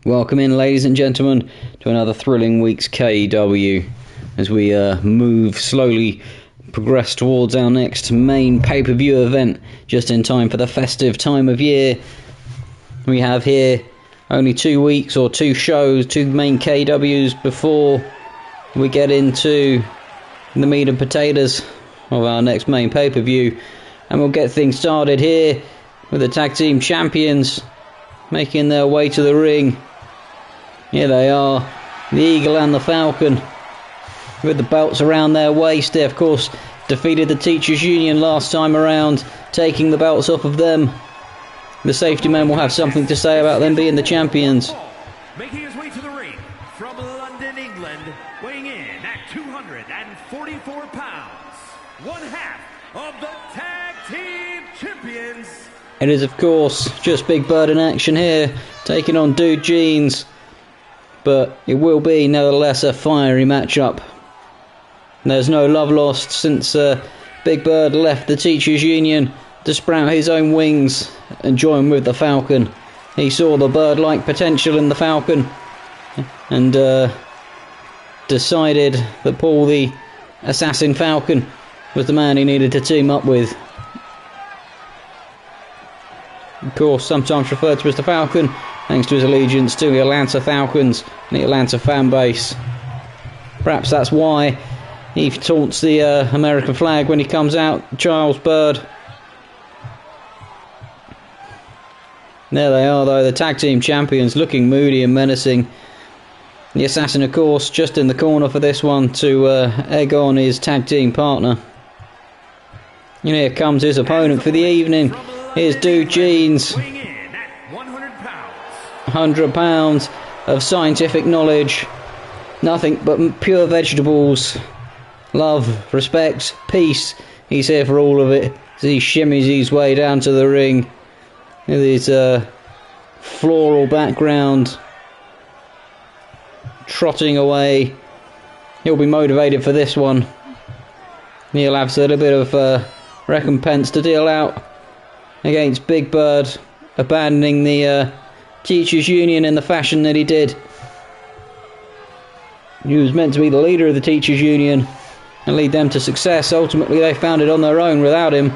Welcome in, ladies and gentlemen, to another thrilling week's KEW as we slowly progress towards our next main pay-per-view event, just in time for the festive time of year. We have here only 2 weeks or 2 shows, 2 main KEWs before we get into the meat and potatoes of our next main pay-per-view, and we'll get things started here with the tag team champions making their way to the ring. Here they are, the Eagle and the Falcon, with the belts around their waist. They, of course, defeated the Teachers Union last time around, taking the belts off of them. The safety men will have something to say about them being the champions. Making his way to the ring from London, England, weighing in at 244 pounds, one half of the Tag Team Champions. It is, of course, just Big Bird in action here, taking on Dude Jeans. But it will be, nevertheless, a fiery matchup. There's no love lost since Big Bird left the Teachers Union to sprout his own wings and join with the Falcon. He saw the bird-like potential in the Falcon and decided that Paul the Assassin Falcon was the man he needed to team up with. Of course, sometimes referred to as the Falcon, thanks to his allegiance to the Atlanta Falcons and the Atlanta fan base. Perhaps that's why he taunts the American flag when he comes out, Charles Bird. There they are, though, the tag team champions, looking moody and menacing. The Assassin, of course, just in the corner for this one to egg on his tag team partner. And here comes his opponent for the evening. Here's Dude Jeans. 100 pounds of scientific knowledge. Nothing but pure vegetables. Love, respect, peace. He's here for all of it. As he shimmies his way down to the ring with his floral background. Trotting away. He'll be motivated for this one. He'll have a little bit of recompense to deal out against Big Bird, abandoning the Teachers Union in the fashion that he did. He was meant to be the leader of the Teachers Union and lead them to success. Ultimately, they found it on their own without him,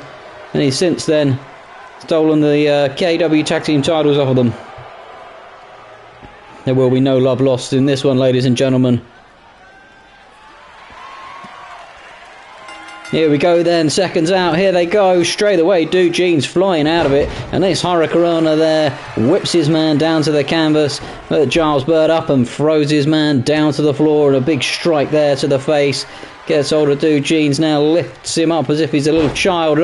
and he's since then stolen the KEW tag team titles off of them. There will be no love lost in this one, ladies and gentlemen. Here we go then, seconds out, here they go, straight away, Dude Jeans flying out of it, and this Hurricanrana there whips his man down to the canvas, but Giles Bird up and throws his man down to the floor, and a big strike there to the face, gets hold of Dude Jeans now, lifts him up as if he's a little child,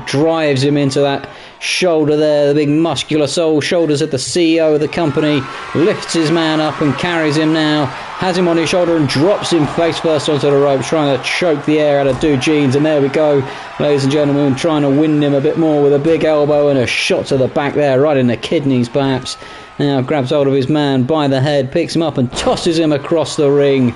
drives him into that shoulder there, the big muscular soul shoulders of the CEO of the company, lifts his man up and carries him now, has him on his shoulder and drops him face first onto the ropes, trying to choke the air out of Dude Jeans, and there we go, ladies and gentlemen, trying to wind him a bit more with a big elbow and a shot to the back there, right in the kidneys perhaps. Now grabs hold of his man by the head, picks him up and tosses him across the ring.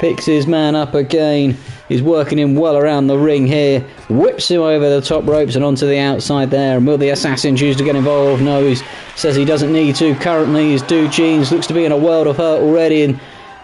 Picks his man up again. He's working him well around the ring here. Whips him over the top ropes and onto the outside there. And will the Assassin choose to get involved? No, he says he doesn't need to. Currently, his Dude Jeans looks to be in a world of hurt already. And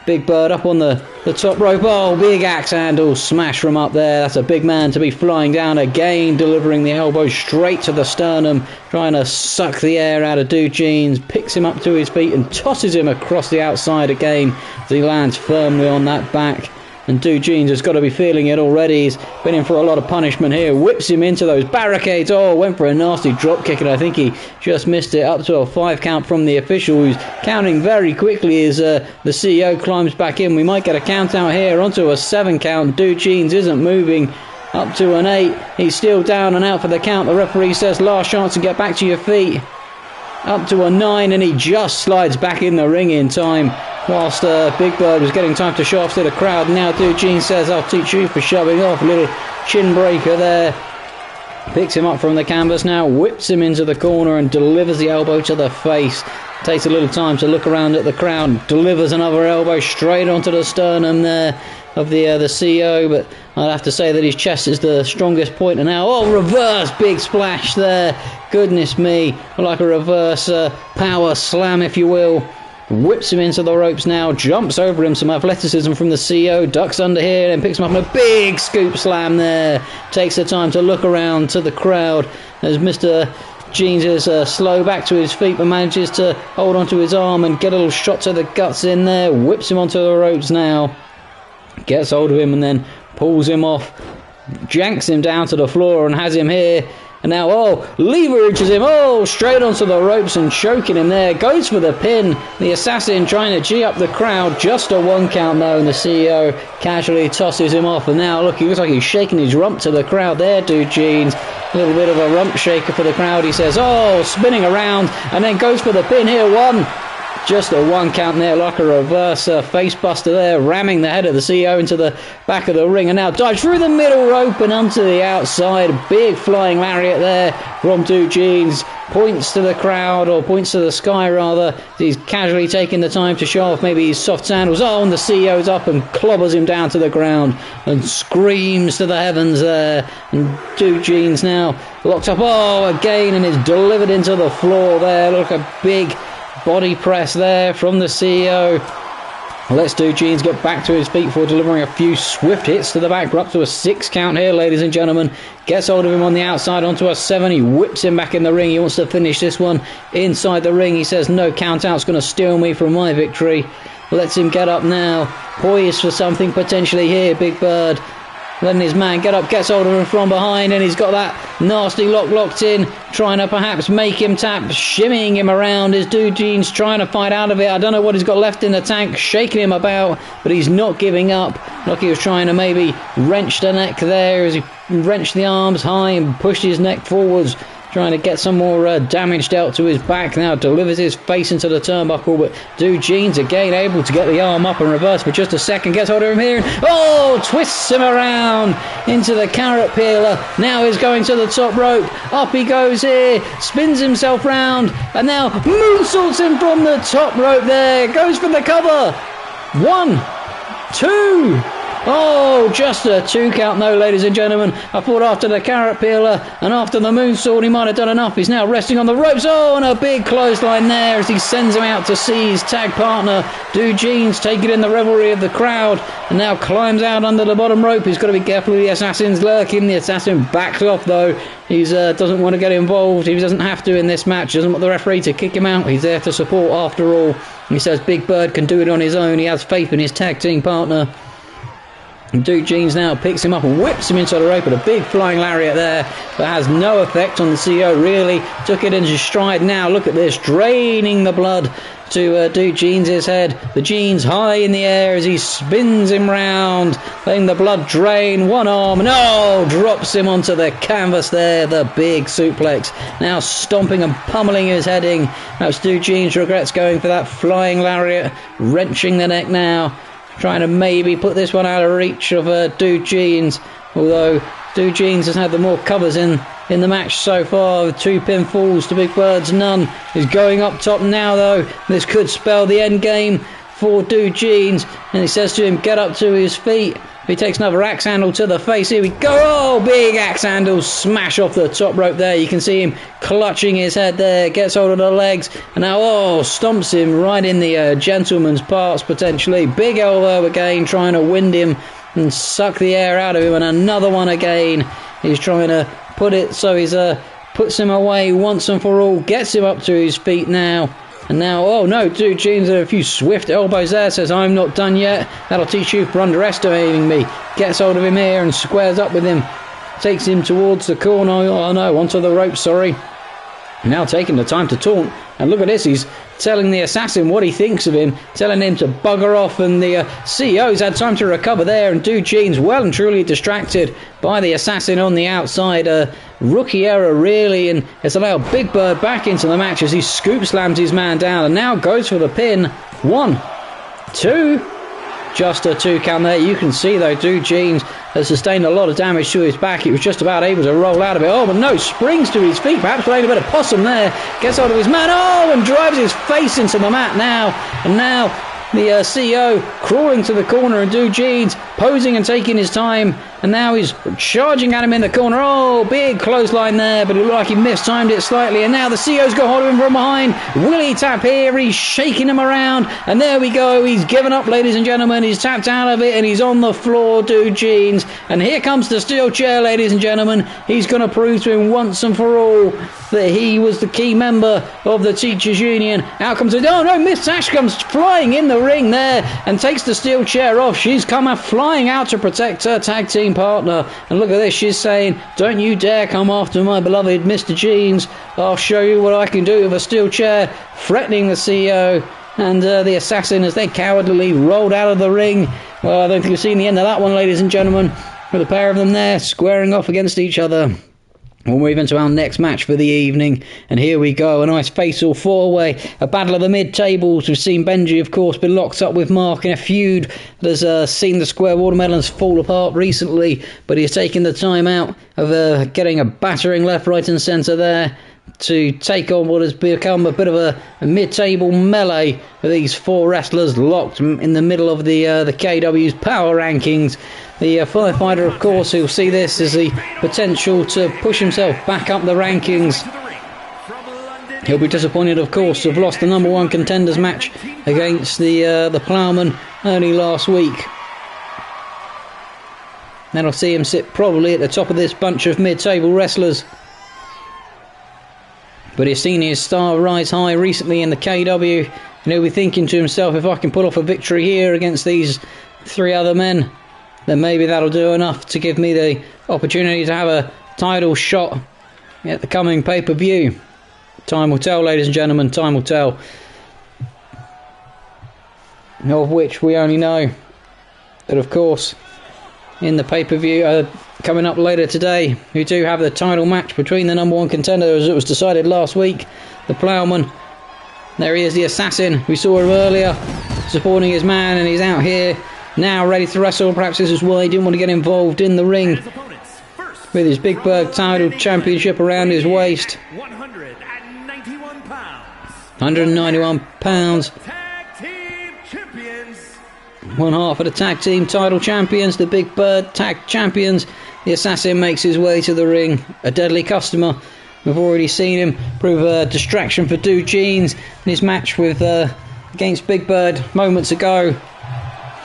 Big Bird up on the top rope. Big axe handle smash from up there. That's a big man to be flying down again, delivering the elbow straight to the sternum, trying to suck the air out of Dude Jeans. Picks him up to his feet and tosses him across the outside again as he lands firmly on that back. And Dude Jeans has got to be feeling it already. He's been in for a lot of punishment here. Whips him into those barricades. Went for a nasty drop kick, and I think he just missed it. Up to a 5 count from the official, who's counting very quickly as the CEO climbs back in. We might get a count out here onto a 7 count. Dude Jeans isn't moving. Up to an 8. He's still down and out for the count. The referee says last chance to get back to your feet. Up to a 9, and he just slides back in the ring in time. Whilst Big Bird was getting time to show off to the crowd. Now Dude Jeans says, I'll teach you for shoving off. A little chin breaker there. Picks him up from the canvas now, whips him into the corner and delivers the elbow to the face. Takes a little time to look around at the crowd. Delivers another elbow straight onto the sternum there of the CEO, but I'd have to say that his chest is the strongest point. And now, oh, reverse big splash there. Goodness me, like a reverse power slam, if you will. Whips him into the ropes now, jumps over him, some athleticism from the CEO, ducks under here and picks him up in a big scoop slam there. Takes the time to look around to the crowd as Mr. Jeans is slow back to his feet but manages to hold onto his arm and get a little shot to the guts in there. Whips him onto the ropes now. Gets hold of him and then pulls him off. Janks him down to the floor and has him here. And now, oh, leverages him, oh, straight onto the ropes and choking him there. Goes for the pin. The Assassin trying to G up the crowd. Just a 1 count though, and the CEO casually tosses him off. And now, look, he looks like he's shaking his rump to the crowd there, Dude Jeans. A little bit of a rump shaker for the crowd, he says. Oh, spinning around, and then goes for the pin here. 1. Just a 1 count there, like a reverse face buster there, ramming the head of the CEO into the back of the ring, and now dives through the middle rope and onto the outside. Big flying lariat there from Dude Jeans. Points to the crowd, or points to the sky rather. He's casually taking the time to show off maybe his soft sandals. Oh, and the CEO's up and clobbers him down to the ground and screams to the heavens there. And Dude Jeans now locked up, oh, again, and is delivered into the floor there. Look, a big body press there from the CEO. Let's Dude Jeans get back to his feet before delivering a few swift hits to the back. We're up to a 6 count here, ladies and gentlemen. Gets hold of him on the outside onto a 7. He whips him back in the ring. He wants to finish this one inside the ring. He says, no count out's going to steal me from my victory. Lets him get up now. Poised for something potentially here, Big Bird. Letting his man get up, gets hold of him from behind, and he's got that nasty lock locked in, trying to perhaps make him tap, shimmying him around as Dude Jeans trying to fight out of it. I don't know what he's got left in the tank, shaking him about, but he's not giving up. Like he was trying to maybe wrench the neck there as he wrenched the arms high and pushed his neck forwards, trying to get some more damage dealt to his back. Now delivers his face into the turnbuckle, but Dude Jeans again able to get the arm up and reverse for just a second. Gets hold of him here and, oh, twists him around into the carrot peeler. Now he's going to the top rope. Up he goes here, spins himself round, and now moonsaults him from the top rope there. Goes for the cover. 1, 2. Oh, just a 2 count though, ladies and gentlemen. I thought after the carrot peeler and after the moonsault he might have done enough. He's now resting on the ropes. Oh, and a big clothesline there as he sends him out to see his tag partner, Dude Jeans, taking in the revelry of the crowd, and now climbs out under the bottom rope. He's got to be careful of the Assassin's lurking. The Assassin backs off though. He doesn't want to get involved. He doesn't have to in this match. He doesn't want the referee to kick him out. He's there to support after all. He says Big Bird can do it on his own. He has faith in his tag team partner. Dude Jeans now picks him up and whips him into the rope with a big flying lariat there, but has no effect on the CEO really. Took it into stride now. Look at this, draining the blood to Dude Jeans' head. The Jeans high in the air as he spins him round, letting the blood drain. 1 arm, and oh, drops him onto the canvas there. The big suplex. Now stomping and pummeling his heading. That's Dude Jeans regrets going for that flying lariat, wrenching the neck now. Trying to maybe put this one out of reach of Dude Jeans, although Dude Jeans has had the more covers in the match so far, with 2 pinfalls to Big Bird's none. He's going up top now though. This could spell the end game for Dude Jeans, and he says to him, get up to his feet. He takes another axe handle to the face. Here we go. Oh, big axe handle smash off the top rope there. You can see him clutching his head there. Gets hold of the legs. And now, oh, stomps him right in the gentleman's parts potentially. Big elbow again, trying to wind him and suck the air out of him. And another one again. He's trying to put it so he's puts him away once and for all. Gets him up to his feet now. And now, oh no, Dude Jeans a few swift elbows there, says I'm not done yet. That'll teach you for underestimating me. Gets hold of him here and squares up with him. Takes him towards the corner, oh no, onto the rope, sorry. Now taking the time to taunt. And look at this, he's telling the Assassin what he thinks of him, telling him to bugger off, and the CEO's had time to recover there, and Dude Jeans well and truly distracted by the Assassin on the outside. Rookie error really, and it's allowed Big Bird back into the match as he scoop slams his man down and now goes for the pin. 1, 2, just a 2 count there. You can see though Dude Jeans has sustained a lot of damage to his back. He was just about able to roll out of it. Oh, but no, springs to his feet, perhaps playing a bit of possum there. Gets hold of his man, oh, and drives his face into the mat now. And now the CEO crawling to the corner, and Dude Jeans posing and taking his time and now he's charging at him in the corner. Oh, big clothesline there, but it looked like he mistimed it slightly, and now the CEO's got hold of him from behind. Will he tap here? He's shaking him around, and there we go. He's given up, ladies and gentlemen. He's tapped out of it, and he's on the floor, Dude Jeans. And here comes the steel chair, ladies and gentlemen. He's going to prove to him once and for all that he was the key member of the Teachers Union. Out comes it. Oh no, Miss Sash comes flying in the ring there and takes the steel chair off. She's come flying out to protect her tag team partner. And look at this, she's saying, don't you dare come after my beloved Mr. Jeans. I'll show you what I can do with a steel chair. Threatening the CEO and the assassin as they cowardly rolled out of the ring. Well, I don't think we've seen the end of that one, ladies and gentlemen, with a pair of them there squaring off against each other. We'll move into our next match for the evening, and here we go, a nice fatal four-way, a battle of the mid-tables. We've seen Benji, of course, been locked up with Mark in a feud that has seen the Square Watermelons fall apart recently, but he's taken the time out of getting a battering left, right and centre there to take on what has become a bit of a mid-table melee with these four wrestlers locked in the middle of the KEW's power rankings. The firefighter, of course, who'll see this as the potential to push himself back up the rankings. He'll be disappointed, of course, to have lost the number one contenders match against the Ploughman only last week. That'll see him sit probably at the top of this bunch of mid-table wrestlers. But he's seen his star rise high recently in the KEW, and he'll be thinking to himself, if I can pull off a victory here against these three other men, then maybe that'll do enough to give me the opportunity to have a title shot at the coming pay-per-view. Time will tell, ladies and gentlemen, time will tell. Of which we only know that, of course, in the pay-per-view coming up later today, we do have the title match between the number one contender, as it was decided last week, the Ploughman. There he is, the assassin. We saw him earlier supporting his man, and he's out here now ready to wrestle. Perhaps this is why he didn't want to get involved in the ring, with his Big Bird title championship around his waist. 191 pounds. 191 pounds. Tag team champions. One half of the tag team title champions, the Big Bird tag champions. The assassin makes his way to the ring, a deadly customer. We've already seen him prove a distraction for Dude Jeans in his match with against Big Bird moments ago.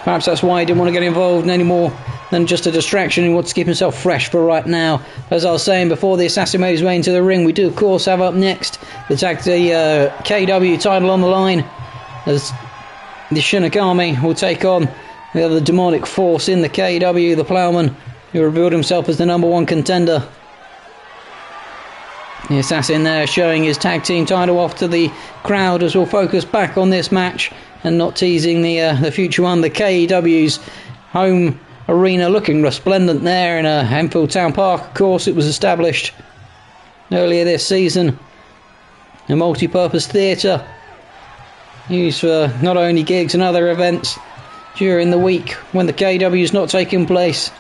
Perhaps that's why he didn't want to get involved any more than just a distraction. He wants to keep himself fresh for right now. As I was saying before, the assassin made his way into the ring. We do, of course, have up next the KEW title on the line, as the Shinigami will take on the other demonic force in the KEW, the Ploughman, who revealed himself as the number one contender. The assassin there showing his tag team title off to the crowd, as we'll focus back on this match and not teasing the future one. The KEW's home arena looking resplendent there in Enfield Town Park. Of course, it was established earlier this season. A multi-purpose theatre used for not only gigs and other events during the week when the KEW's not taking place.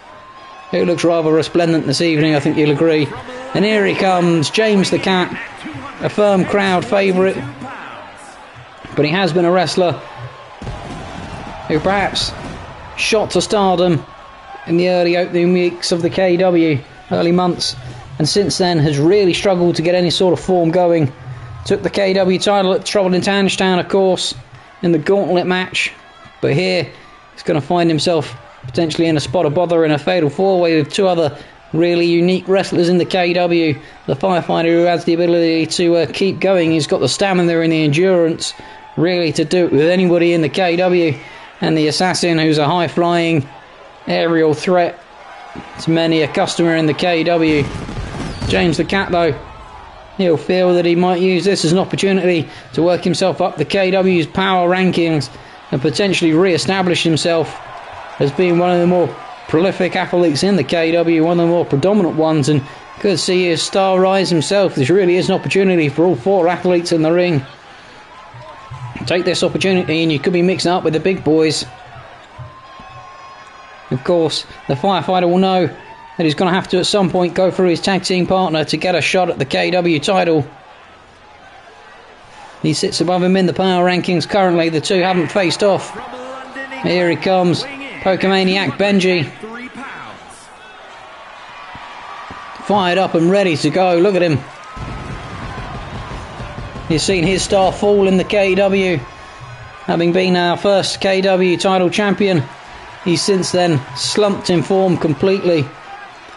It looks rather resplendent this evening, I think you'll agree. And here he comes, James the Cat, a firm crowd favourite, but he has been a wrestler who perhaps shot to stardom in the early opening weeks of the KEW, early months, and since then has really struggled to get any sort of form going. Took the KEW title at Trouble in Tanstown, of course, in the gauntlet match, but here he's going to find himself potentially in a spot of bother in a fatal four-way with two other really unique wrestlers in the KEW. The firefighter, who has the ability to keep going, he's got the stamina and the endurance really to do it with anybody in the KEW, and the assassin, who's a high-flying aerial threat to many a customer in the KEW. James the Cat, though, he'll feel that he might use this as an opportunity to work himself up the KEW's power rankings and potentially re-establish himself as being one of the more prolific athletes in the KEW, one of the more predominant ones, and could see his star rise himself. This really is an opportunity for all four athletes in the ring. Take this opportunity and you could be mixing up with the big boys. Of course, the firefighter will know that he's going to have to at some point go through his tag team partner to get a shot at the KEW title. He sits above him in the power rankings currently. The two haven't faced off. Here he comes, Pokemaniac Benji. fired up and ready to go. Look at him. He's seen his star fall in the KEW. Having been our first KEW title champion, he's since then slumped in form completely.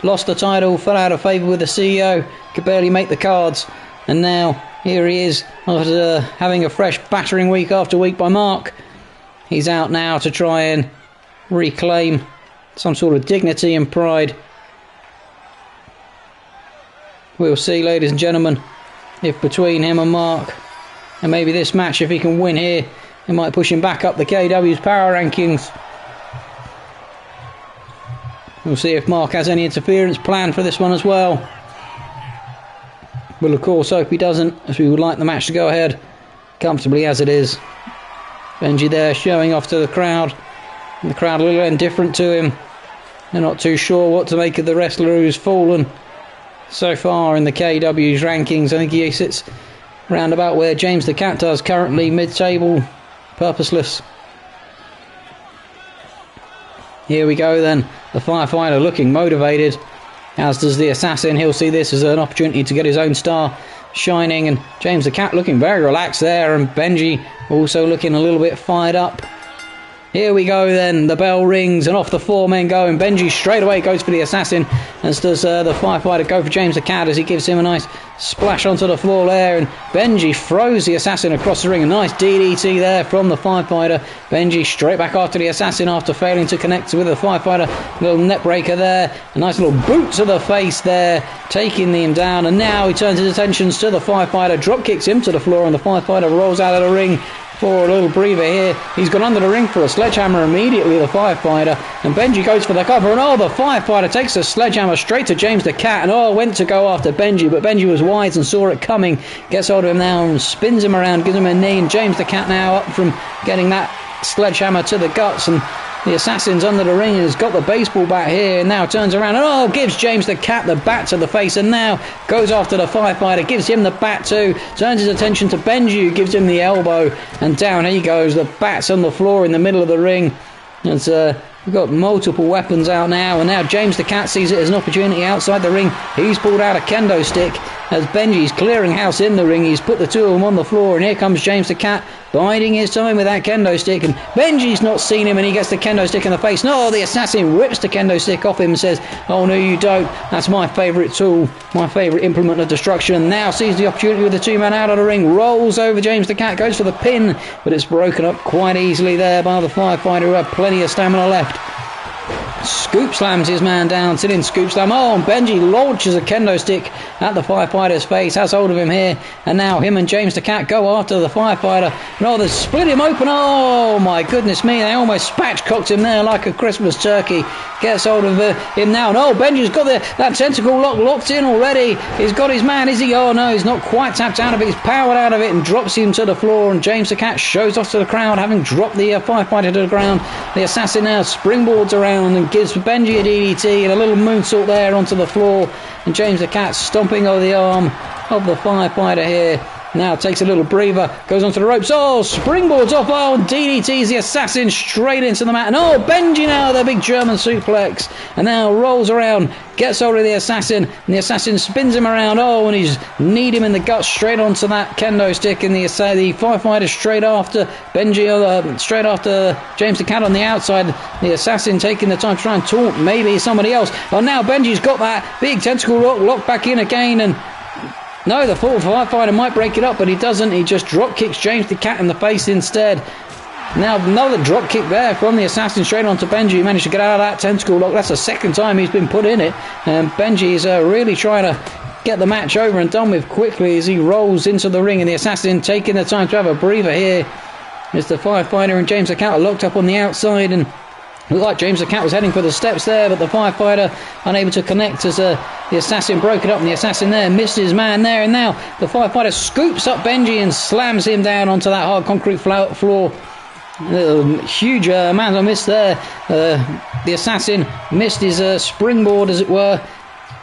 Lost the title, fell out of favour with the CEO, could barely make the cards, and now here he is after having a fresh battering week after week by Mark. He's out now to try and reclaim some sort of dignity and pride. We'll see, ladies and gentlemen, if between him and Mark, and maybe this match, if he can win here, it might push him back up the KEW's power rankings. We'll see if Mark has any interference planned for this one as well. We'll of course hope he doesn't, as we would like the match to go ahead comfortably as it is. Benji there showing off to the crowd. And the crowd a little indifferent to him. They're not too sure what to make of the wrestler who's fallen so far in the KEW's rankings. I think he sits round about where James the Cat does currently, mid-table, purposeless. Here we go then, the firefighter looking motivated, as does the assassin. He'll see this as an opportunity to get his own star shining, and James the Cat looking very relaxed there, and Benji also looking a little bit fired up. Here we go then, the bell rings and off the 4 men go, and Benji straight away goes for the assassin, as does the firefighter go for James the Cat as he gives him a nice splash onto the floor there, and Benji throws the assassin across the ring. A nice DDT there from the firefighter. Benji straight back after the assassin after failing to connect with the firefighter. Little net breaker there, a nice little boot to the face there, taking him down, and now he turns his attentions to the firefighter, drop kicks him to the floor, and the firefighter rolls out of the ring for a little breather here. He's gone under the ring for a sledgehammer immediately, the firefighter, and Benji goes for the cover, and the firefighter takes the sledgehammer straight to James the Cat, and went to go after Benji, but Benji was wise and saw it coming, gets hold of him now and spins him around, gives him a knee, and James the Cat now up from getting that sledgehammer to the guts, and the assassin's under the ring and has got the baseball bat here, and now turns around and gives James the Cat the bat to the face, and now goes after the firefighter, gives him the bat too, turns his attention to Benji, who gives him the elbow, and down he goes. The bat's on the floor in the middle of the ring. It's we've got multiple weapons out now, and now James the Cat sees it as an opportunity outside the ring. He's pulled out a kendo stick as Benji's clearing house in the ring. He's put the two of them on the floor, and here comes James the Cat biding his time with that kendo stick, and Benji's not seen him, and he gets the kendo stick in the face. No, the assassin rips the kendo stick off him and says, "Oh no you don't, that's my favourite tool, my favourite implement of destruction." And now sees the opportunity with the 2 men out of the ring, rolls over James the Cat, goes for the pin, but it's broken up quite easily there by the firefighter, who had plenty of stamina left. Scoop slams his man down, sitting scoop slam. And Benji launches a kendo stick at the firefighter's face, has hold of him here, and now him and James the Cat go after the firefighter. No, they split him open. Oh my goodness me, they almost spatchcocked him there like a Christmas turkey. Gets hold of him now, and Benji's got that tentacle locked in already. He's got his man, is he? Oh no, he's not quite tapped out of it, he's powered out of it and drops him to the floor, and James the Cat shows off to the crowd, having dropped the firefighter to the ground. The assassin now springboards around and gives Benji a DDT and a little moonsault there onto the floor, and James the Cat stomping over the arm of the firefighter here. Now takes a little breather, goes onto the ropes, springboards off, and DDTs the assassin straight into the mat, and Benji now the big German suplex, and now rolls around, gets hold of the assassin, and the assassin spins him around, and he's kneed him in the gut straight onto that kendo stick, and the firefighter straight after Benji, straight after James the Cat on the outside. The assassin taking the time to try and taunt maybe somebody else. Now Benji's got that big tentacle lock back in again, and no, the firefighter might break it up, but he doesn't. He just drop kicks James the Cat in the face instead. Now another drop kick there from the assassin straight onto Benji. He managed to get out of that tentacle lock. That's the second time he's been put in it, and Benji is really trying to get the match over and done with quickly as he rolls into the ring, and the assassin taking the time to have a breather here as the firefighter and James the Cat are locked up on the outside, and looked like James the Cat was heading for the steps there, but the firefighter unable to connect as the assassin broke it up, and the assassin there missed his man there, and now the firefighter scoops up Benji and slams him down onto that hard concrete floor. Huge amount of miss there. The assassin missed his springboard, as it were,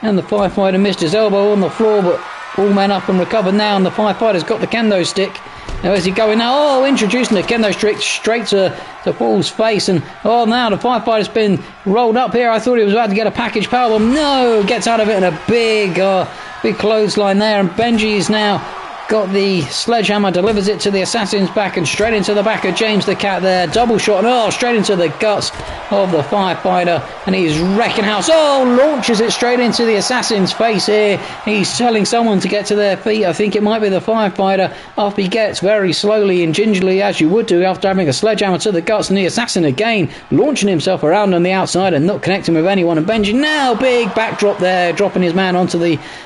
and the firefighter missed his elbow on the floor, but all men up and recovered now, and the firefighter's got the kendo stick. Now is he going now? Oh, introducing the kendo stick straight to Paul's face. And now the firefighter's been rolled up here. I thought he was about to get a package powerbomb. No, gets out of it in a big clothesline there. And Benji's now got the sledgehammer, delivers it to the assassin's back and straight into the back of James the Cat there. Double shot and straight into the guts of the firefighter, and he's wrecking house. Launches it straight into the assassin's face here. He's telling someone to get to their feet. I think it might be the firefighter. Up he gets very slowly and gingerly, as you would do after having a sledgehammer to the guts, and the assassin again launching himself around on the outside and not connecting with anyone. And Benji now big backdrop there, dropping his man onto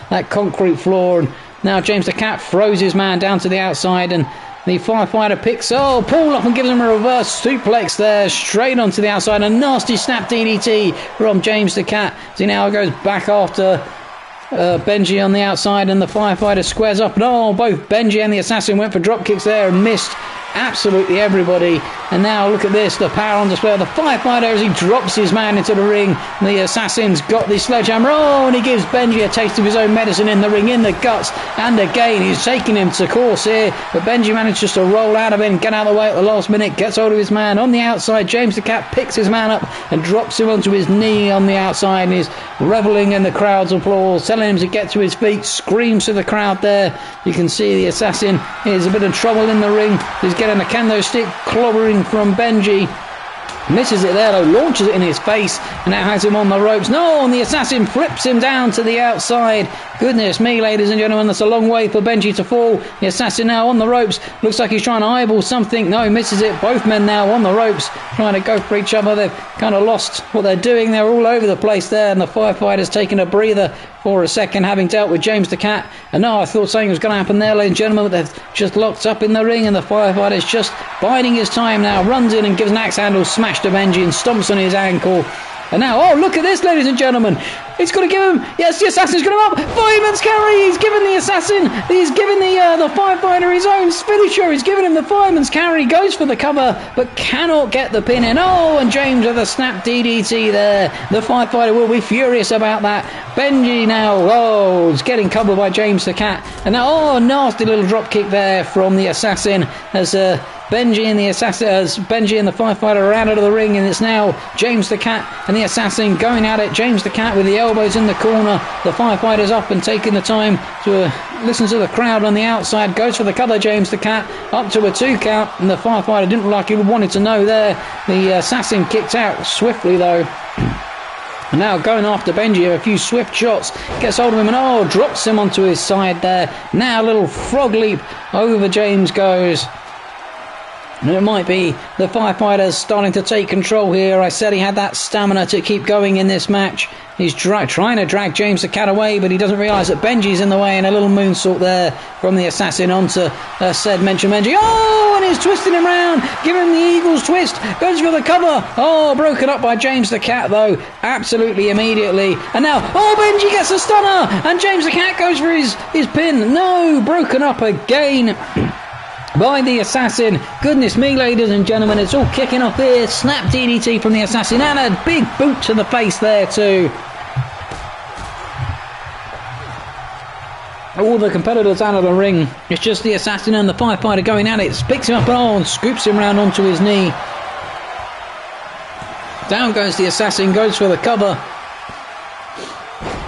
that concrete floor. And now James the Cat throws his man down to the outside, and the firefighter picks Paul up and gives him a reverse suplex there, straight onto the outside. A nasty snap DDT from James the Cat. So he now goes back after Benji on the outside, and the firefighter squares up. And both Benji and the assassin went for drop kicks there and missed absolutely everybody. And now look at this, the power on display of the firefighter as he drops his man into the ring. The assassin's got the sledgehammer, and he gives Benji a taste of his own medicine in the ring, in the guts, and again he's taking him to course here, but Benji manages to roll out of it and get out of the way at the last minute, gets hold of his man on the outside. James the Cat picks his man up and drops him onto his knee on the outside, and he's reveling in the crowd's applause, telling him to get to his feet, screams to the crowd there. You can see the assassin is a bit of trouble in the ring. He's getting a kendo stick clobbering from Benji. Misses it there though, launches it in his face, and now has him on the ropes. And the assassin flips him down to the outside. Goodness me, ladies and gentlemen, that's a long way for Benji to fall. The assassin now on the ropes. Looks like he's trying to eyeball something. No, he misses it. Both men now on the ropes, trying to go for each other. They've kind of lost what they're doing. They're all over the place there, and the firefighter's taken a breather for a second, having dealt with James the Cat. And I thought something was going to happen there, ladies and gentlemen, but they've just locked up in the ring, and the firefighter's just biding his time now. Runs in and gives an axe handle smash to Benji and stomps on his ankle. And now, look at this, ladies and gentlemen. He's going to give him, yes, the assassin's going to up. Fireman's carry. He's given the assassin, he's given the firefighter his own finisher. He's given him the fireman's carry. Goes for the cover, but cannot get the pin in. And James with a snap DDT there. The firefighter will be furious about that. Benji now, is getting covered by James the Cat. And now, nasty little drop kick there from the assassin as Benji and the firefighter are out of the ring, and it's now James the Cat and the assassin going at it. James the Cat with the elbows in the corner. The firefighter's up and taking the time to listen to the crowd on the outside. Goes for the cover, James the Cat, up to a 2 count, and the firefighter didn't look like he wanted to know there. The assassin kicked out swiftly though. And now going after Benji, a few swift shots, gets hold of him and drops him onto his side there. Now a little frog leap over James goes. And it might be the firefighters starting to take control here. I said he had that stamina to keep going in this match. He's trying to drag James the Cat away, but he doesn't realise that Benji's in the way, and a little moonsault there from the assassin onto said mention Benji. And he's twisting him round, giving him the Eagles twist, goes for the cover. Broken up by James the Cat though, absolutely immediately. And now, Benji gets a stunner, and James the Cat goes for his pin. No, broken up again by the assassin. Goodness me, ladies and gentlemen, it's all kicking off here. Snap DDT from the assassin, and a big boot to the face there too. All the competitors out of the ring. It's just the assassin and the firefighter going at it. Picks him up and scoops him round onto his knee. Down goes the assassin, goes for the cover.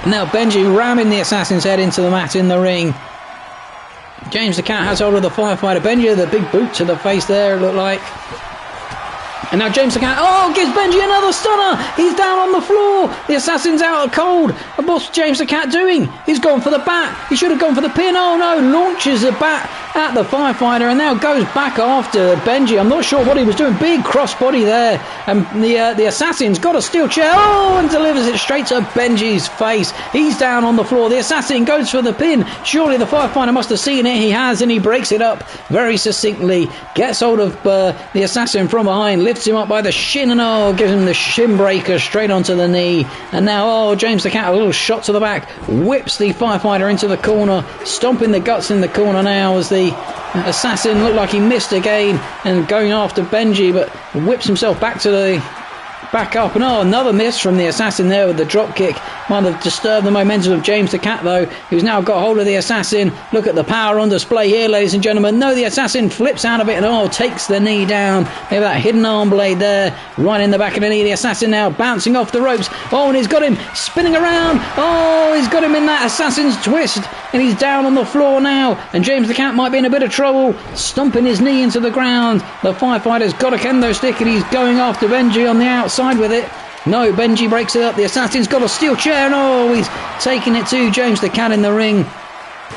Now Benji ramming the assassin's head into the mat in the ring. James the Cat has hold of the firefighter. Benji, the big boot to the face there, it looked like. And now James the Cat, gives Benji another stunner. He's down on the floor. The assassin's out of cold. And what's James the Cat doing? He's gone for the bat. He should have gone for the pin. Launches the bat at the firefighter and now goes back after Benji. I'm not sure what he was doing. Big crossbody there. And the assassin's got a steel chair. And delivers it straight to Benji's face. He's down on the floor. The assassin goes for the pin. Surely the firefighter must have seen it. He has, and he breaks it up very succinctly. Gets hold of the assassin from behind. Lifts him up by the shin and gives him the shin breaker straight onto the knee. And now James the Cat, a little shot to the back, whips the firefighter into the corner, stomping the guts in the corner now as the assassin looked like he missed again and going after Benji, but whips himself back to the back up, and another miss from the Assassin there with the drop kick. Might have disturbed the momentum of James the Cat though, who's now got hold of the Assassin. Look at the power on display here, ladies and gentlemen. No, the Assassin flips out of it and takes the knee down. Maybe that hidden arm blade there, right in the back of the knee. The Assassin now bouncing off the ropes. And he's got him spinning around. He's got him in that Assassin's twist, and he's down on the floor now, and James the Cat might be in a bit of trouble, stomping his knee into the ground. The firefighter's got a kendo stick and he's going after Benji on the outside with it. No, Benji breaks it up. The Assassin's got a steel chair, and he's taking it to James the Cat in the ring.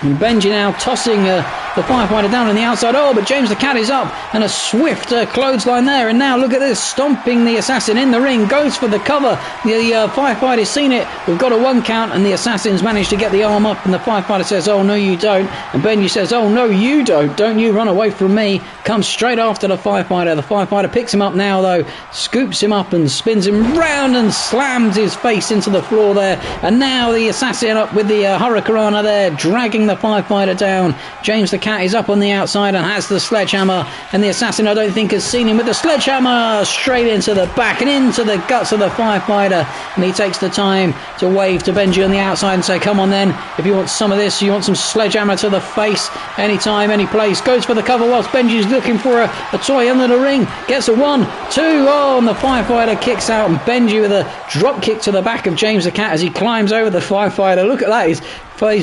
And Benji now tossing the firefighter down on the outside. But James the Cat is up, and a swift clothesline there. And now look at this, stomping the Assassin in the ring. Goes for the cover. The firefighter's seen it. We've got a 1 count, and the Assassin's managed to get the arm up. And the firefighter says, "Oh, no, you don't." And Benji says, "Oh, no, you don't. Don't you run away from me." Comes straight after the firefighter. The firefighter picks him up now, though. Scoops him up and spins him round and slams his face into the floor there. And now the Assassin up with the Hurricanrana there, dragging the firefighter down. James the Cat is up on the outside and has the sledgehammer, and the Assassin, I don't think, has seen him with the sledgehammer straight into the back and into the guts of the firefighter. And he takes the time to wave to Benji on the outside and say, "Come on then, if you want some of this, you want some sledgehammer to the face, anytime, any place." Goes for the cover whilst Benji's looking for a toy under the ring. Gets a 1, 2, and the firefighter kicks out, and Benji with a drop kick to the back of James the Cat as he climbs over the firefighter. Look at that, his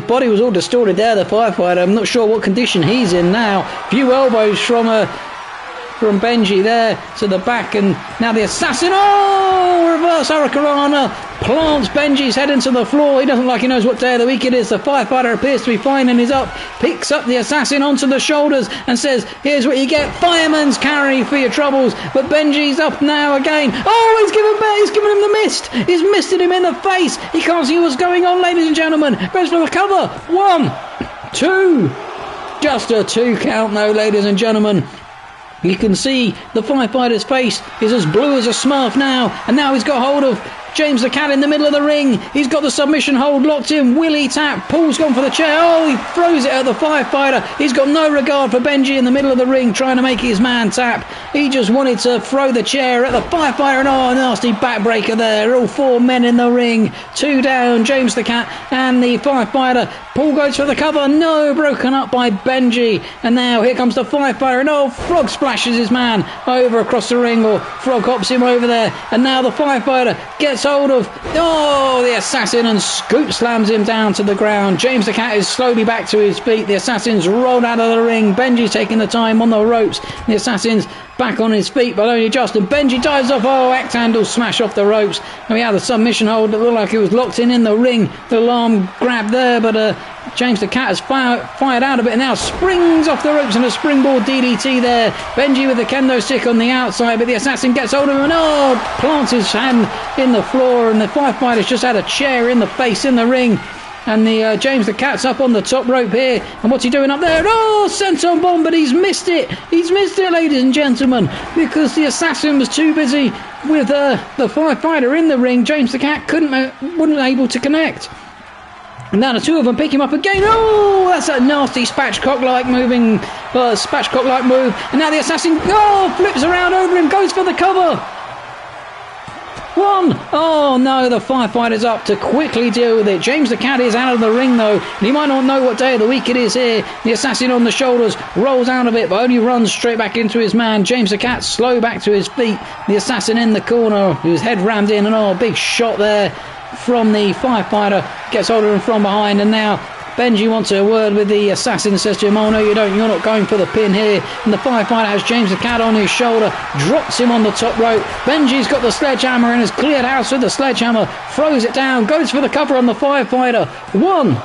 body was all distorted there, the firefighter. I'm not sure what condition he's in now. Few elbows from Benji there to the back, and now the Assassin, reverse Hurricanrana, plants Benji's head into the floor. He doesn't like he knows what day of the week it is. The firefighter appears to be fine and is up, picks up the Assassin onto the shoulders and says, "Here's what you get, fireman's carry for your troubles." But Benji's up now again. He's given him the mist. He's misted him in the face. He can't see what's going on, ladies and gentlemen. Goes for the cover. 1, 2. Just a 2 count though, ladies and gentlemen. You can see the firefighter's face is as blue as a smurf now, and now he's got hold of James the Cat in the middle of the ring. He's got the submission hold locked in. Willie tap. Paul's gone for the chair. He throws it at the firefighter. He's got no regard for Benji in the middle of the ring trying to make his man tap. He just wanted to throw the chair at the firefighter, and a nasty backbreaker there. All 4 men in the ring. 2 down, James the Cat and the firefighter. Paul goes for the cover. No, broken up by Benji. And now here comes the firefighter, and Frog splashes his man over across the ring, or Frog hops him over there. And now the firefighter gets hold of the Assassin and scoop slams him down to the ground. James the Cat is slowly back to his feet. The Assassin's rolled out of the ring. Benji's taking the time on the ropes. The Assassin's back on his feet, but only just, and Benji dives off. Axe handle smash off the ropes, and we had the submission hold that looked like it was locked in the ring. The alarm grab there, but James the Cat has fired out a bit, and now springs off the ropes and a springboard DDT there. Benji with the kendo stick on the outside, but the Assassin gets hold of him and plants his hand in the floor, and the firefighter's just had a chair in the face in the ring. And the James the Cat's up on the top rope here. And what's he doing up there? Senton bomb, but he's missed it. He's missed it, ladies and gentlemen, because the Assassin was too busy with the firefighter in the ring. James the Cat wasn't able to connect. And now the two of them pick him up again. That's a nasty spatchcock-like move. And now the Assassin flips around over him, goes for the cover. 1. No, the firefighter's up to quickly deal with it. James the Cat is out of the ring though, and he might not know what day of the week it is here. The Assassin on the shoulders rolls out of it, but only runs straight back into his man. James the Cat slow back to his feet. The Assassin in the corner, his head rammed in, and big shot there from the firefighter. Gets hold of him from behind, and now Benji wants a word with the Assassin, says to him, "Oh no, you don't, you're not going for the pin here." And the firefighter has James the Cat on his shoulder, drops him on the top rope. Benji's got the sledgehammer and has cleared house with the sledgehammer, throws it down, goes for the cover on the firefighter. 1,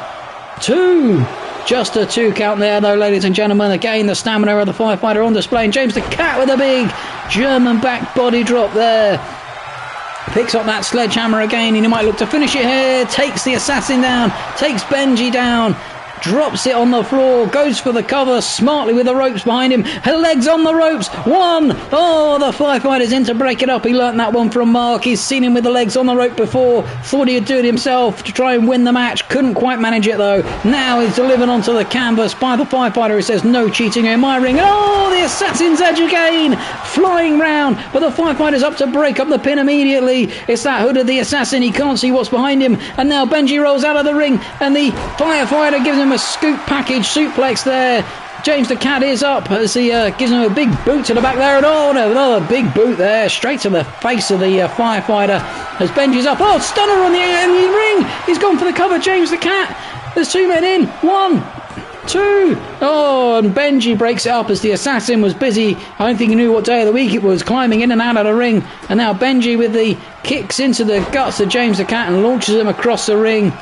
2. Just a 2 count there though, ladies and gentlemen. Again, the stamina of the firefighter on display, and James the Cat with a big German back body drop there. Picks up that sledgehammer again, and he might look to finish it here. Takes the Assassin down, takes Benji down. drops it on the floor, goes for the cover smartly with the ropes behind him. Her legs on the ropes. One. Oh, the firefighter's in to break it up. He learnt that one from Mark. He's seen him with the legs on the rope before. Thought he'd do it himself to try and win the match. Couldn't quite manage it though. Now he's delivered onto the canvas by the firefighter who says no cheating in my ring. Oh, the Assassin's Edge again. Flying round. But the firefighter's up to break up the pin immediately. It's that hood of the Assassin. He can't see what's behind him. And now Benji rolls out of the ring and the firefighter gives him a scoop package suplex there. James the Cat is up as he gives him a big boot to the back there, and oh, another big boot there, straight to the face of the firefighter as Benji's up. Oh, stunner on the ring. He's gone for the cover, James the Cat. There's 2 men in. 1, 2. Oh, and Benji breaks it up as the Assassin was busy. I don't think he knew what day of the week it was, climbing in and out of the ring. And now Benji with the kicks into the guts of James the Cat and launches him across the ring.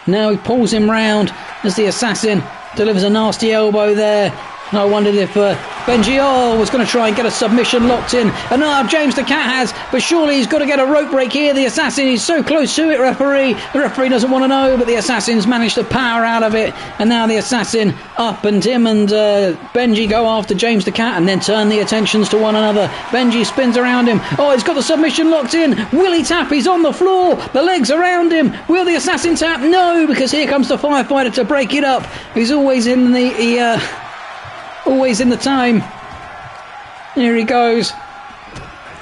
Now he pulls him round as the Assassin delivers a nasty elbow there. And I wondered if Benji was going to try and get a submission locked in. And now James the Cat has, but surely he's got to get a rope break here. The Assassin is so close to it, referee. The referee doesn't want to know, but the Assassin's managed to power out of it. And now the Assassin up, and him and Benji go after James the Cat and then turn the attentions to one another. Benji spins around him. Oh, he's got the submission locked in. Will he tap? He's on the floor. The legs around him. Will the Assassin tap? No, because here comes the firefighter to break it up. He's always in the always in the time. Here he goes,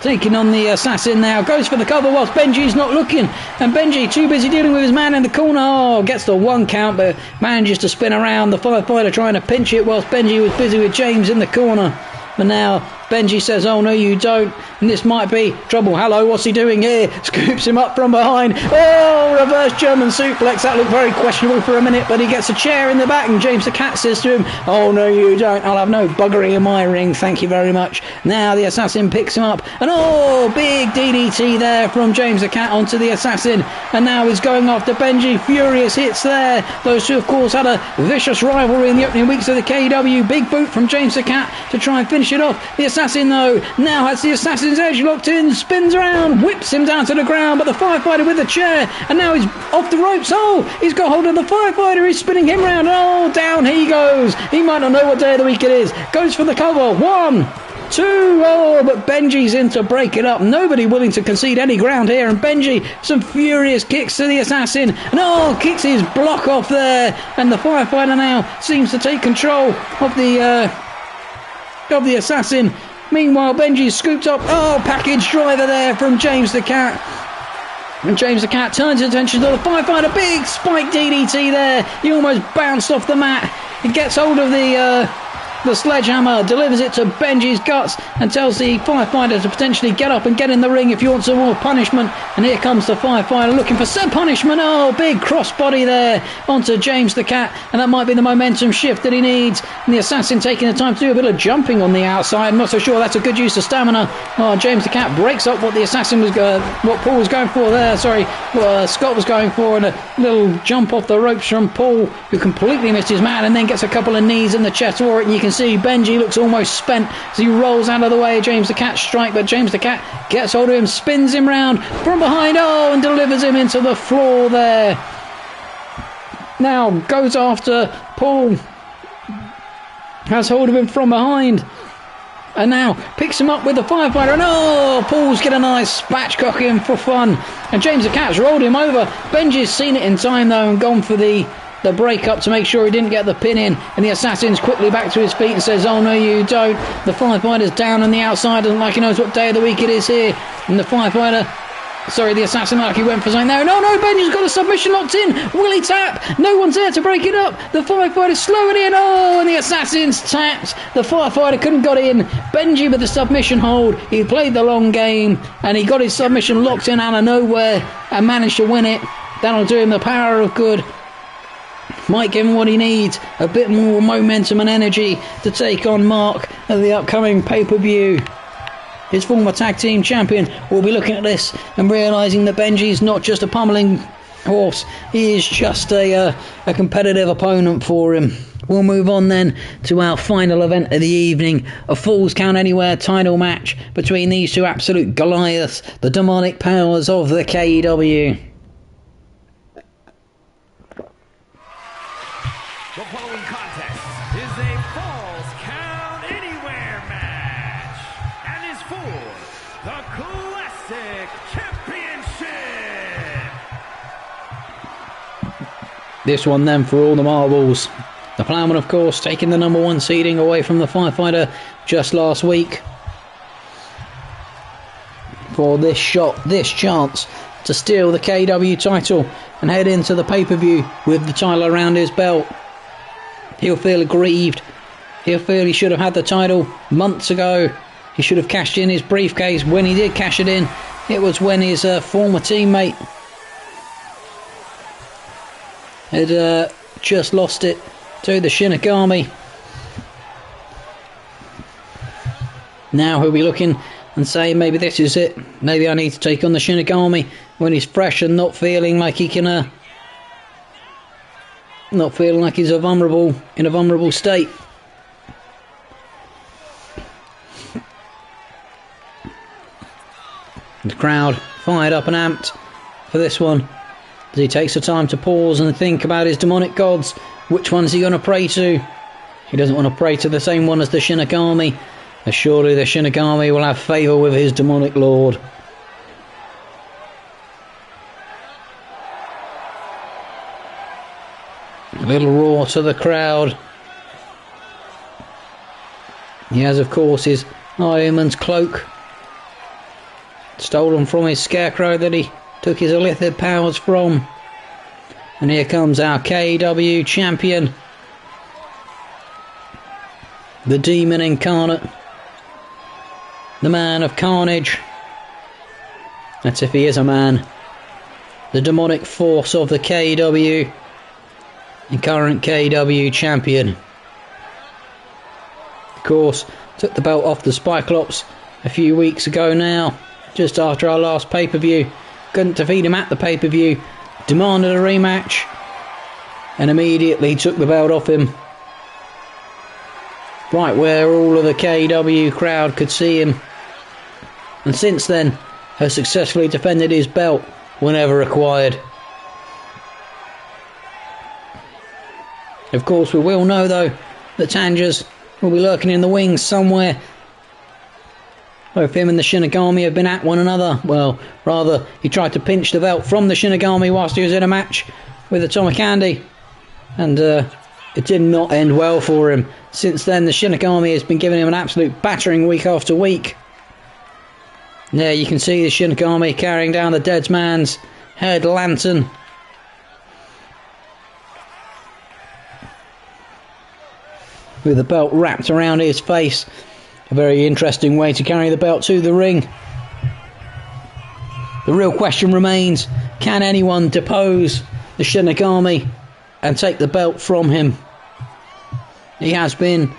taking on the Assassin now. Goes for the cover whilst Benji's not looking, and Benji too busy dealing with his man in the corner. Oh, gets the 1 count but manages to spin around. The firefighter trying to pinch it whilst Benji was busy with James in the corner. But now Benji says, oh no you don't, and this might be trouble. Hello, what's he doing here? Scoops him up from behind. Oh, reverse German suplex. That looked very questionable for a minute, but he gets a chair in the back and James the Cat says to him, oh no you don't, I'll have no buggery in my ring, thank you very much. Now the Assassin picks him up, and oh, big DDT there from James the Cat onto the Assassin, and now he's going after Benji. Furious hits there. Those two of course had a vicious rivalry in the opening weeks of the KEW. Big boot from James the Cat to try and finish it off. The Assassin though now has the Assassin's Edge locked in, spins around, whips him down to the ground, but the firefighter with the chair, and now he's off the ropes. Oh, he's got hold of the firefighter, he's spinning him round. Oh, down he goes. He might not know what day of the week it is. Goes for the cover. 1, 2. Oh, but Benji's in to break it up. Nobody willing to concede any ground here, and Benji, some furious kicks to the Assassin, and oh, kicks his block off there, and the firefighter now seems to take control of the Assassin. Meanwhile, Benji's scooped up. Oh, package driver there from James the Cat. And James the Cat turns his attention to the firefighter. Big spike DDT there. He almost bounced off the mat. He gets hold of the sledgehammer, delivers it to Benji's guts, and tells the firefighter to potentially get up and get in the ring if you want some more punishment. And here comes the firefighter looking for some punishment. Oh, big crossbody there onto James the Cat, and that might be the momentum shift that he needs. And the Assassin taking the time to do a bit of jumping on the outside. I'm not so sure that's a good use of stamina. Oh, James the Cat breaks up what the Assassin was what Paul was going for there. Scott was going for, and a little jump off the ropes from Paul, who completely missed his man, and then gets a couple of knees in the chest for it. And you can see Benji looks almost spent as he rolls out of the way. James the Cat strike, but James the Cat gets hold of him, spins him round from behind, and delivers him into the floor there. Now goes after Paul, has hold of him from behind, and now picks him up with the firefighter, and Paul's getting a nice spatchcock in for fun, and James the Cat's rolled him over. Benji's seen it in time though and gone for the break up to make sure he didn't get the pin in, and the Assassin's quickly back to his feet and says, oh no you don't. The firefighter's down on the outside, doesn't like he knows what day of the week it is here, and the Assassin like he went for something there. No, Benji's got a submission locked in. Will he tap? No one's there to break it up. The firefighter's slowing in. Oh, and the Assassin's tapped. The firefighter couldn't got in. Benji with the submission hold. He played the long game, and he got his submission locked in out of nowhere and managed to win it. That'll do him the power of good. Might give him what he needs, a bit more momentum and energy to take on Mark at the upcoming pay-per-view. His former tag team champion will be looking at this and realising that Benji's not just a pummeling horse, he is just a competitive opponent for him. We'll move on then to our final event of the evening, a Falls Count Anywhere title match between these two absolute Goliaths, the demonic powers of the KEW. this one then for all the marbles. The Ploughman, of course, taking the number 1 seeding away from the Firefighter just last week. For this shot, this chance to steal the KEW title and head into the pay-per-view with the title around his belt. He'll feel aggrieved. He'll feel he should have had the title months ago. He should have cashed in his briefcase. When he did cash it in, it was when his former teammate had just lost it to the Shinigami. Now he'll be looking and saying, maybe this is it. Maybe I need to take on the Shinigami when he's fresh and not feeling like he can, not feeling like he's in a vulnerable state. The crowd fired up and amped for this one, as he takes the time to pause and think about his demonic gods. Which one's he going to pray to? He doesn't want to pray to the same one as the Shinigami, as surely the Shinigami will have favour with his demonic lord. A little roar to the crowd. He has, of course, his Iron Man's cloak, stolen from his scarecrow that he took his illithid powers from. And here comes our KEW champion, the demon incarnate, the man of carnage. That's if he is a man. The demonic force of the KEW, and current KEW champion. Of course, took the belt off the Cyclops a few weeks ago now, just after our last pay-per-view. Couldn't defeat him at the pay-per-view, demanded a rematch, and immediately took the belt off him, right where all of the KEW crowd could see him, and since then has successfully defended his belt whenever required. Of course, we will know though that Tanjas will be lurking in the wings somewhere. Both him and the Shinigami have been at one another. Well, rather, he tried to pinch the belt from the Shinigami whilst he was in a match with Atomic Andy, and it did not end well for him. Since then, the Shinigami has been giving him an absolute battering week after week. There you can see the Shinigami carrying down the dead man's head lantern. With the belt wrapped around his face. A very interesting way to carry the belt to the ring. The real question remains, can anyone depose the Shinigami and take the belt from him? He has been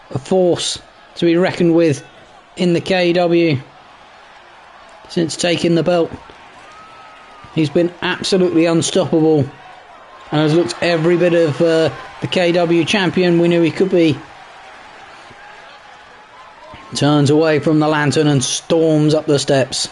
a force to be reckoned with in the KEW since taking the belt. He's been absolutely unstoppable and has looked every bit of the KEW champion we knew he could be. Turns away from the lantern and storms up the steps.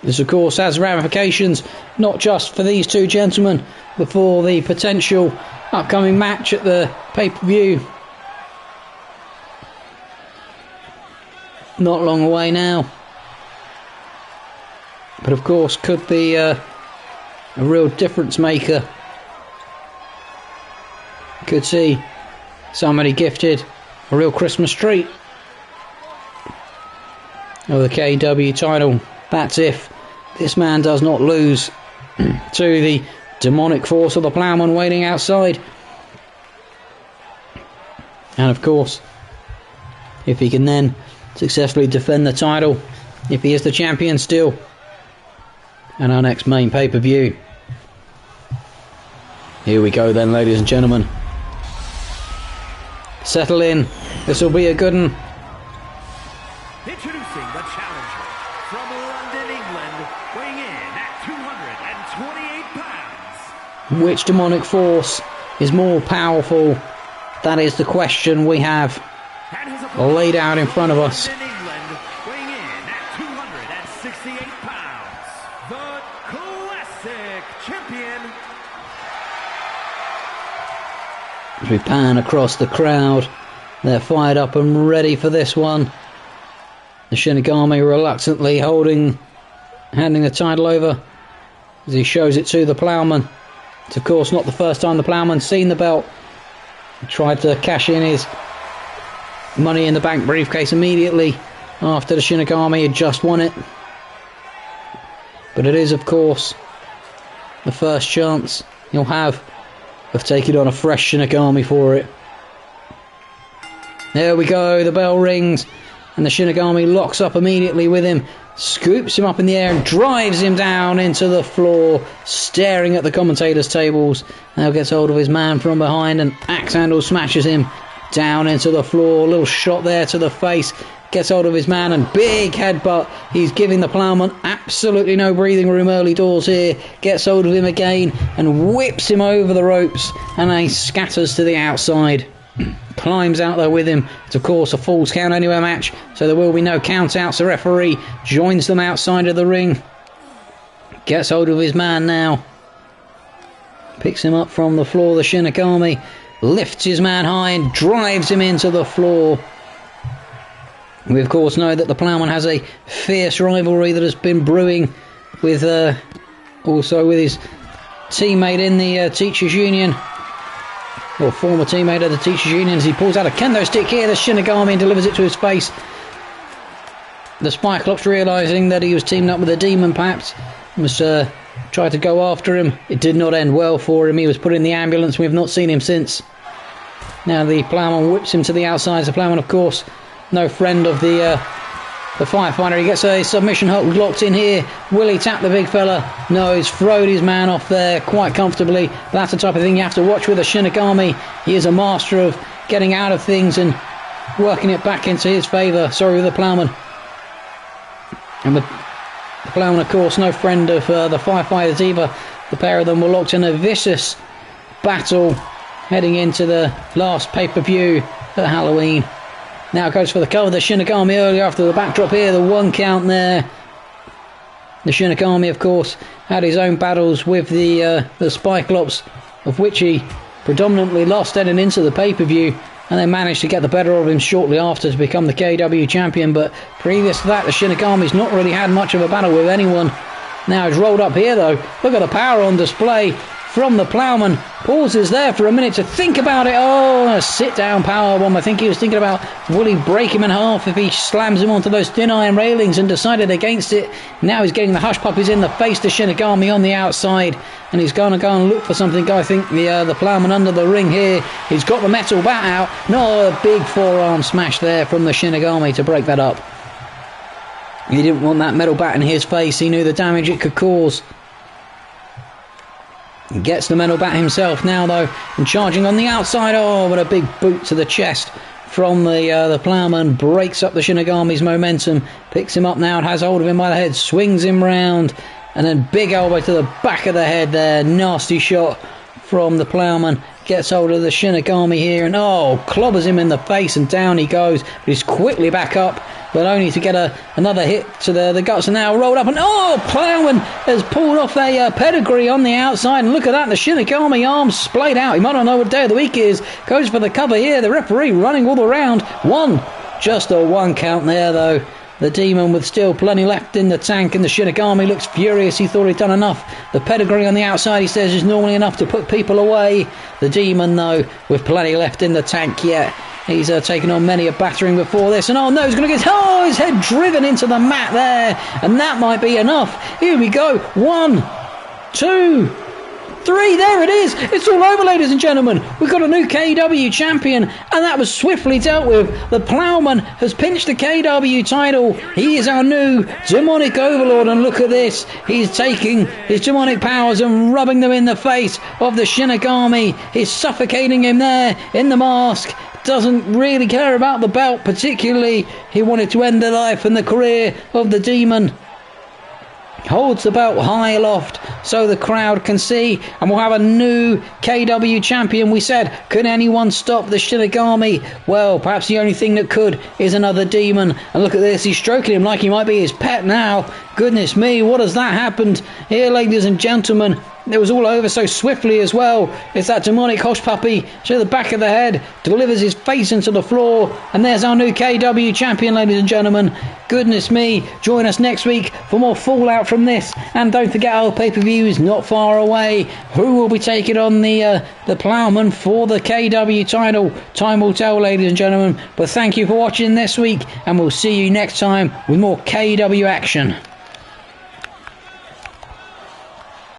This, of course, has ramifications not just for these two gentlemen, but for the potential upcoming match at the pay-per-view. Not long away now. But, of course, could be a real difference maker. Could see somebody gifted a real Christmas treat of the KEW title. That's if this man does not lose to the demonic force of the Ploughman waiting outside. And of course, if he can then successfully defend the title, if he is the champion still, and our next main pay-per-view. Here we go then, ladies and gentlemen. Settle in. This will be a good one. Introducing the challenger from London, England, weighing in at 228 pounds. Which demonic force is more powerful? That is the question we have laid out in front of us. London, England, weighing in at 268 pounds. The classic champion. As we pan across the crowd, they're fired up and ready for this one. The Shinigami reluctantly handing the title over as he shows it to the Ploughman. It's of course not the first time the Ploughman's seen the belt. He tried to cash in his Money in the Bank briefcase immediately after the Shinigami had just won it. But it is of course the first chance he'll have of taking on a fresh Shinigami for it. There we go, the bell rings and the Shinigami locks up immediately with him, scoops him up in the air and drives him down into the floor, staring at the commentators' tables. Now gets hold of his man from behind and axe handle smashes him down into the floor. A little shot there to the face, gets hold of his man and big headbutt. He's giving the Ploughman absolutely no breathing room early doors here. Gets hold of him again and whips him over the ropes, and he scatters to the outside. Climbs out there with him. It's of course a Falls Count Anywhere match, so there will be no count outs. The referee joins them outside of the ring. Gets hold of his man now. Picks him up from the floor. The Shinigami lifts his man high and drives him into the floor. We of course know that the Ploughman has a fierce rivalry that has been brewing with also with his teammate in the Teachers Union, or former teammate of the Teachers Union, as he pulls out a kendo stick here, the Shinigami, and delivers it to his face. The Cyclops, realising that he was teamed up with a demon perhaps, was tried to go after him. It did not end well for him. He was put in the ambulance. We have not seen him since. Now the Ploughman whips him to the outside. The Ploughman of course no friend of the firefighter. He gets a submission hook locked in here. Will he tap the big fella? No, he's thrown his man off there quite comfortably. But that's the type of thing you have to watch with a Shinigami. He is a master of getting out of things and working it back into his favour. Sorry, with the Ploughman. And the Ploughman, of course, no friend of the firefighters either. The pair of them were locked in a vicious battle heading into the last pay-per-view at Halloween. Now goes for the cover. The Shinigami earlier after the backdrop here. The 1 count there. The Shinigami, of course, had his own battles with the Cyclops, of which he predominantly lost heading into the pay-per-view, and then managed to get the better of him shortly after to become the KEW champion. But previous to that, the Shinigami's not really had much of a battle with anyone. Now he's rolled up here though. Look at the power on display from the Ploughman. Pauses there for a minute to think about it. Oh, a sit-down powerbomb. I think he was thinking about, will he break him in half if he slams him onto those thin iron railings, and decided against it. Now he's getting the hush puppies in the face to Shinigami on the outside, and he's going to go and look for something. I think the Ploughman under the ring here. He's got the metal bat out. No, a big forearm smash there from the Shinigami to break that up. He didn't want that metal bat in his face. He knew the damage it could cause. Gets the metal bat himself now though, and charging on the outside. Oh, what a big boot to the chest from the Ploughman. Breaks up the Shinigami's momentum. Picks him up now and has hold of him by the head. Swings him round, and then big elbow to the back of the head there. Nasty shot from the Ploughman. Gets hold of the Shinigami here and clobbers him in the face, and down he goes. But he's quickly back up, but only to get another hit to the guts, and now rolled up, and Ploughman has pulled off a pedigree on the outside, and look at that, the Shinigami arms splayed out. He might not know what day of the week is. Goes for the cover here. The referee running all around. Just a 1 count there though. The Demon with still plenty left in the tank, and the Shinigami looks furious. He thought he'd done enough. The pedigree on the outside, he says, is normally enough to put people away. The Demon, though, with plenty left in the tank yet. He's taken on many a battering before this, and he's going to get his head driven into the mat there, and that might be enough. Here we go. 1, 2, 3, there it is. It's all over, ladies and gentlemen. We've got a new KEW champion, and that was swiftly dealt with. The Ploughman has pinched the KEW title. He is our new demonic overlord, and look at this. He's taking his demonic powers and rubbing them in the face of the Shinigami. He's suffocating him there in the mask. Doesn't really care about the belt particularly. He wanted to end the life and the career of the Demon. Holds the belt high aloft so the crowd can see, and we'll have a new KEW champion. We said, could anyone stop the Shinigami? Well, perhaps the only thing that could is another Demon. And look at this, he's stroking him like he might be his pet now. Goodness me, what has that happened here, ladies and gentlemen? It was all over so swiftly as well. It's that demonic hush puppy to the back of the head, delivers his face into the floor, and there's our new KEW champion, ladies and gentlemen. Goodness me, join us next week for more fallout from this, and don't forget our pay-per-view is not far away. Who will be taking on the Ploughman for the KEW title? Time will tell, ladies and gentlemen, but thank you for watching this week, and we'll see you next time with more KEW action.